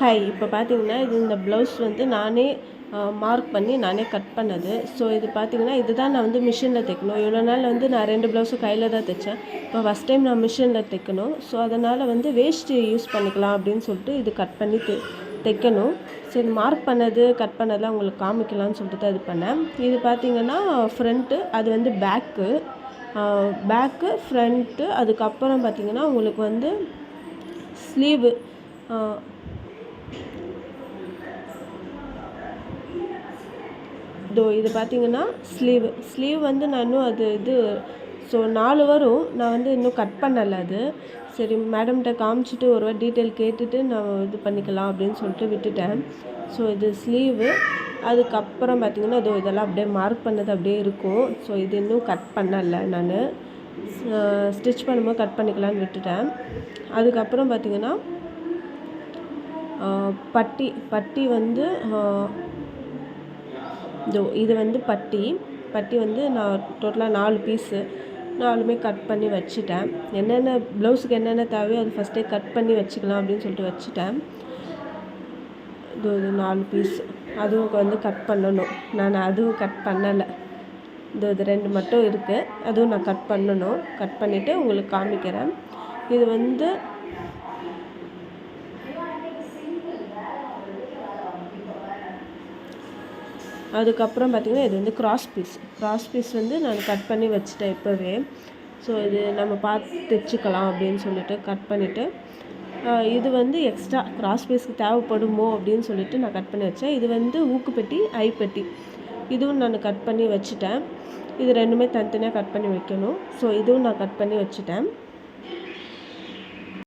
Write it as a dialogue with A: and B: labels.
A: Hi, இப்போ பார்த்தீங்கன்னா இந்த ப்ளவுஸ் வந்து நானே மார்க் பண்ணி நானே கட் பண்ணது. ஸோ இது பார்த்தீங்கன்னா இதுதான் நான் வந்து மிஷினில் தைக்கணும். இவ்வளோ நாள் வந்து நான் 2 ப்ளவுஸும் கையில் தான் தைச்சேன். இப்போ ஃபஸ்ட் டைம் நான் மிஷினில் தைக்கணும். ஸோ அதனால் வந்து வேஷ்டி யூஸ் பண்ணிக்கலாம் அப்படின்னு சொல்லிட்டு இது கட் பண்ணி தைக்கணும். சரி, மார்க் பண்ணது கட் பண்ணதெல்லாம் உங்களுக்கு காமிக்கலாம்னு சொல்லிட்டு தான் இது பண்ணேன். இது பார்த்தீங்கன்னா ஃப்ரண்ட்டு, அது வந்து பேக்கு ஃப்ரண்ட்டு. அதுக்கப்புறம் பார்த்தீங்கன்னா உங்களுக்கு வந்து ஸ்லீவு, இது பார்த்தீங்கன்னா ஸ்லீவ் வந்து நான் இன்னும் இது ஸோ 4 வரும். நான் வந்து இன்னும் கட் பண்ணலை அது. சரி, மேடம்கிட்ட காமிச்சிட்டு ஒரு வாட்டி டீட்டெயில் கேட்டுட்டு நான் இது பண்ணிக்கலாம் அப்படின்னு சொல்லிட்டு விட்டுட்டேன். ஸோ இது ஸ்லீவு. அதுக்கப்புறம் பார்த்திங்கன்னா இதெல்லாம் அப்படியே மார்க் பண்ணது அப்படியே இருக்கும். ஸோ இது இன்னும் கட் பண்ணலை, நான் ஸ்டிச் பண்ணும்போது கட் பண்ணிக்கலான்னு விட்டுட்டேன். அதுக்கப்புறம் பார்த்திங்கன்னா பட்டி வந்து இது வந்து பட்டி வந்து நான் டோட்டலாக 4 பீஸு 4மே கட் பண்ணி வச்சுட்டேன். என்னென்ன ப்ளவுஸுக்கு என்னென்ன தேவையோ அது ஃபஸ்ட்டே கட் பண்ணி வச்சுக்கலாம் அப்படின்னு சொல்லிட்டு வச்சுட்டேன். இது 4 பீஸ் அதுவும் வந்து கட் பண்ணணும். நான் அதுவும் கட் பண்ணலை. இது 2 மட்டும் இருக்குது. அதுவும் நான் கட் பண்ணணும். கட் பண்ணிவிட்டு உங்களுக்கு காமிக்கிறேன். இது வந்து அதுக்கப்புறம் பார்த்திங்கன்னா இது வந்து கிராஸ் பீஸ் வந்து நான் கட் பண்ணி வச்சுட்டேன் இப்போவே. ஸோ இது நம்ம பார்த்து தைச்சிக்கலாம் அப்படின்னு சொல்லிட்டு கட் பண்ணிவிட்டு, இது வந்து எக்ஸ்ட்ரா கிராஸ் பீஸ்க்கு தேவைப்படுமோ அப்படின்னு சொல்லிட்டு நான் கட் பண்ணி வச்சேன். இது வந்து ஊக்குப்பெட்டி, ஐப்பெட்டி, இதுவும் நான் கட் பண்ணி வச்சுட்டேன். இது 2மே தனித்தனியாக கட் பண்ணி வைக்கணும். ஸோ இதுவும் நான் கட் பண்ணி வச்சுட்டேன்.